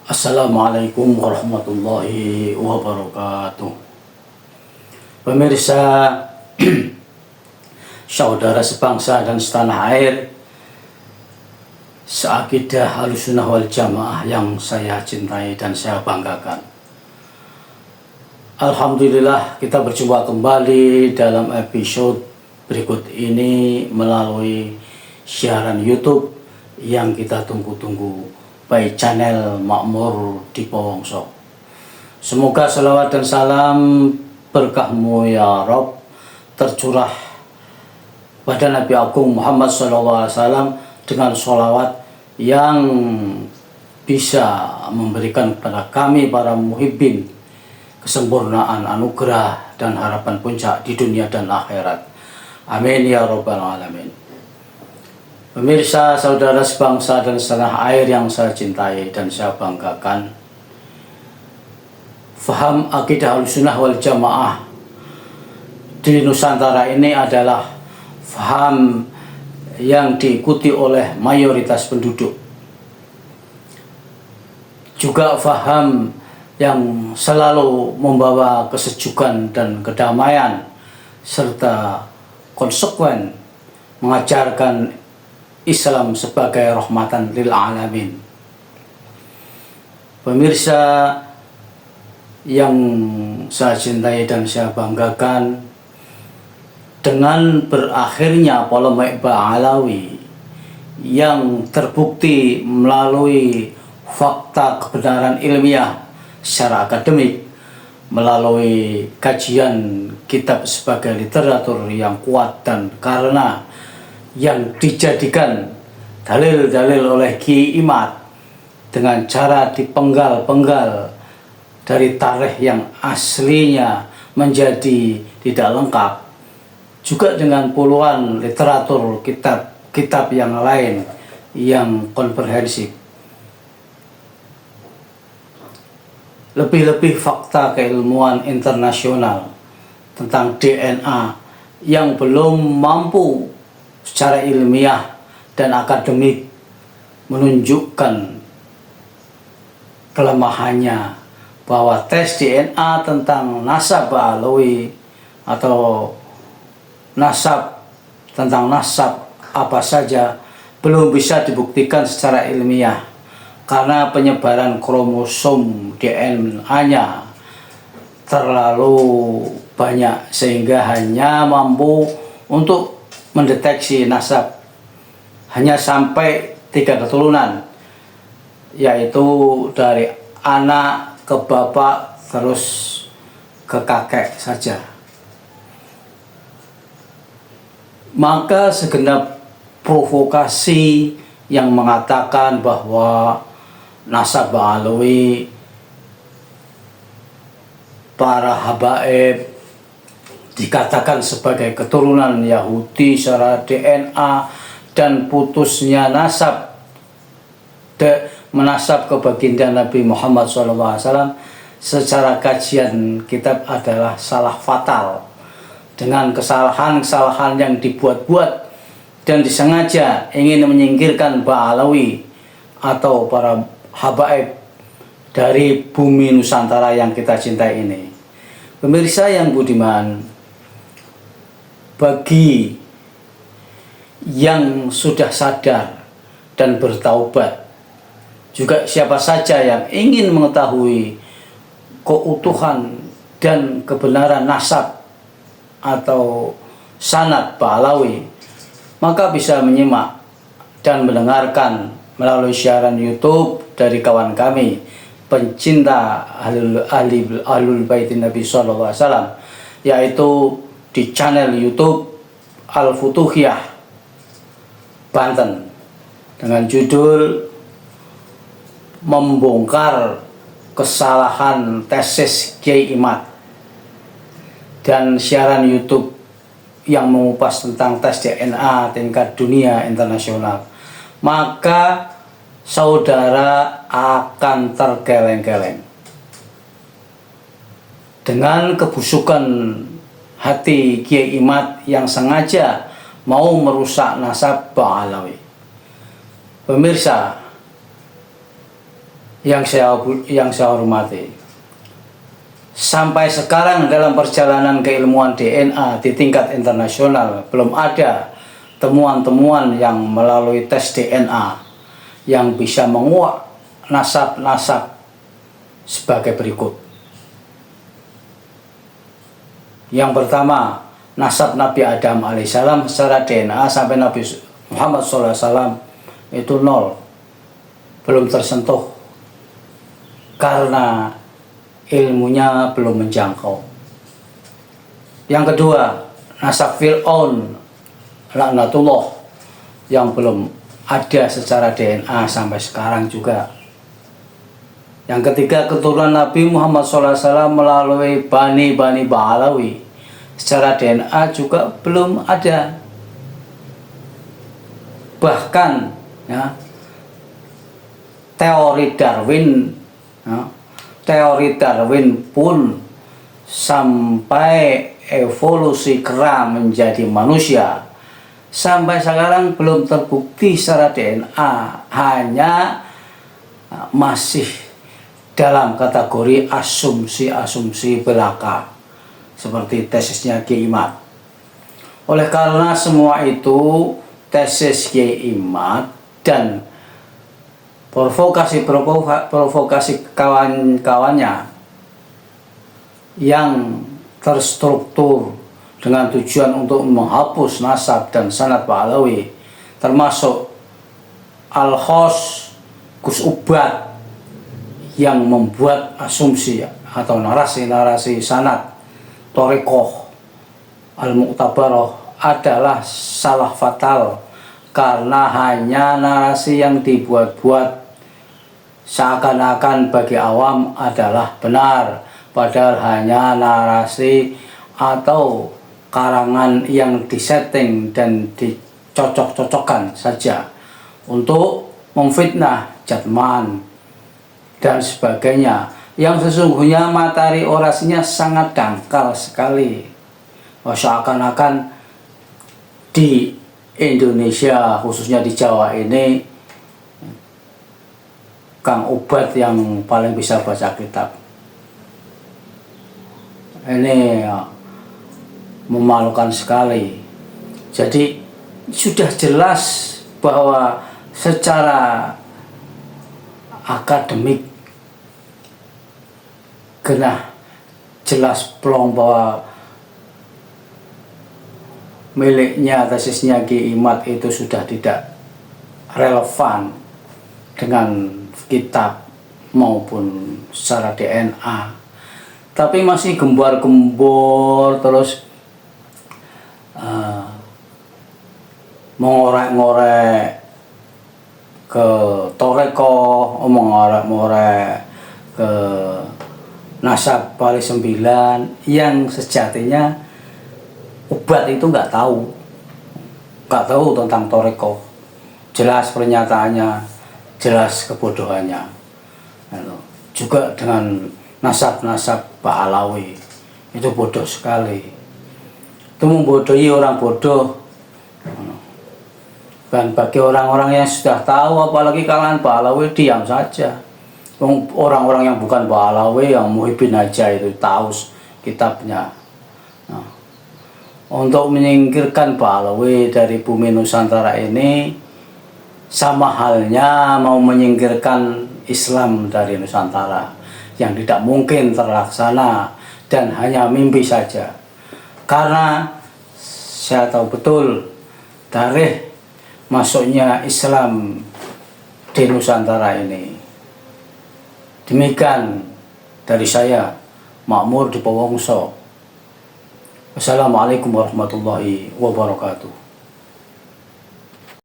Assalamualaikum warahmatullahi wabarakatuh. Pemirsa, saudara sebangsa dan setanah air, seakidah Ahlussunnah wal Jamaah yang saya cintai dan saya banggakan. Alhamdulillah, kita berjumpa kembali dalam episode berikut ini melalui siaran YouTube yang kita tunggu-tunggu, baik channel Makmur Dipo Wongso. Semoga salawat dan salam berkahmu ya Rob tercurah pada Nabi Agung Muhammad SAW dengan sholawat yang bisa memberikan kepada kami para muhibbin kesempurnaan anugerah dan harapan puncak di dunia dan akhirat. Amin ya Rabbal Alamin. Pemirsa, saudara sebangsa dan setanah air yang saya cintai dan saya banggakan, faham akidah Ahlussunnah wal Jamaah di Nusantara ini adalah faham yang diikuti oleh mayoritas penduduk, juga faham yang selalu membawa kesejukan dan kedamaian serta konsekuen mengajarkan Islam sebagai rahmatan lil alamin. Pemirsa yang saya cintai dan saya banggakan, dengan berakhirnya polemik Ba'alawi yang terbukti melalui fakta kebenaran ilmiah secara akademik, melalui kajian kitab sebagai literatur yang kuat, dan karena yang dijadikan dalil-dalil oleh Kiai Imad dengan cara dipenggal-penggal dari tarikh yang aslinya menjadi tidak lengkap, juga dengan puluhan literatur kitab yang lain yang komprehensif. Lebih-lebih fakta keilmuan internasional tentang DNA yang belum mampu secara ilmiah dan akademik menunjukkan kelemahannya, bahwa tes DNA tentang nasab Ba'alawi atau tentang nasab apa saja belum bisa dibuktikan secara ilmiah karena penyebaran kromosom DNA-nya terlalu banyak sehingga hanya mampu untuk mendeteksi nasab hanya sampai 3 keturunan, yaitu dari anak ke bapak terus ke kakek saja. Maka segenap provokasi yang mengatakan bahwa nasab Ba'alawi, para habaib dikatakan sebagai keturunan Yahudi secara DNA, dan putusnya nasab menasab ke baginda Nabi Muhammad SAW secara kajian kitab adalah salah fatal, dengan kesalahan-kesalahan yang dibuat-buat dan disengaja ingin menyingkirkan Ba'alawi atau para habaib dari bumi Nusantara yang kita cintai ini. Pemirsa yang budiman, bagi yang sudah sadar dan bertaubat, juga siapa saja yang ingin mengetahui keutuhan dan kebenaran nasab atau sanad Ba'alawi, maka bisa menyimak dan mendengarkan melalui siaran YouTube dari kawan kami pencinta Ahlul Baitin Nabi SAW, yaitu di channel YouTube Al-Futuhiyah Banten dengan judul Membongkar Kesalahan Tesis Kiai Imad, dan siaran YouTube yang mengupas tentang tes DNA tingkat dunia internasional. Maka saudara akan tergeleng-geleng dengan kebusukan hati Kiai Imad yang sengaja mau merusak nasab Ba'alawi. Pemirsa yang saya hormati, sampai sekarang dalam perjalanan keilmuan DNA di tingkat internasional belum ada temuan-temuan yang melalui tes DNA yang bisa menguak nasab-nasab sebagai berikut. Yang pertama, nasab Nabi Adam alaihissalam secara DNA sampai Nabi Muhammad SAW itu 0, belum tersentuh karena ilmunya belum menjangkau. Yang kedua, nasab Fir'aun laknatullah yang belum ada secara DNA sampai sekarang juga. Yang ketiga, keturunan Nabi Muhammad SAW melalui Bani Ba'alawi secara DNA juga belum ada. Bahkan ya, teori Darwin pun sampai evolusi kera menjadi manusia sampai sekarang belum terbukti secara DNA, hanya masih dalam kategori asumsi-asumsi belaka seperti tesisnya Kiai Imad. Oleh karena semua itu tesis Kiai Imad dan provokasi kawan-kawannya yang terstruktur dengan tujuan untuk menghapus nasab dan sanad Ba'alawi, termasuk Al-Khos Gus Ubad yang membuat asumsi atau narasi-narasi sanad Thariqah Al-Mu'tabarah adalah salah fatal karena hanya narasi yang dibuat-buat seakan-akan bagi awam adalah benar, padahal hanya narasi atau karangan yang disetting dan dicocok-cocokkan saja untuk memfitnah Jatman dan sebagainya, yang sesungguhnya materi orasinya sangat dangkal sekali. Seakan-akan di Indonesia, khususnya di Jawa ini, Kang Ubad yang paling bisa baca kitab. Ini ya, memalukan sekali. Jadi sudah jelas bahwa secara akademik genah jelas plong bahwa miliknya tesisnya Kiai Imad itu sudah tidak relevan dengan kitab maupun secara DNA, tapi masih gembar-gembor terus mengorek-ngorek ke Thariqah, mengorek-ngorek ke nasab Bali 9 yang sejatinya Ubad itu nggak tahu tentang Thariqah. Jelas pernyataannya, jelas kebodohannya. Juga dengan nasab-nasab Ba'alawi itu bodoh sekali. Itu membodohi orang bodoh. Dan bagi orang-orang yang sudah tahu, apalagi kalangan Ba'alawi, diam saja. Orang-orang yang bukan Ba'alawi, yang Muhyiddin aja itu tahu kitabnya. Untuk menyingkirkan Ba'alawi dari bumi Nusantara ini sama halnya mau menyingkirkan Islam dari Nusantara, yang tidak mungkin terlaksana dan hanya mimpi saja. Karena saya tahu betul tarikh masuknya Islam di Nusantara ini. Demikian dari saya, Makmur Dipo Wongso. Wassalamualaikum warahmatullahi wabarakatuh.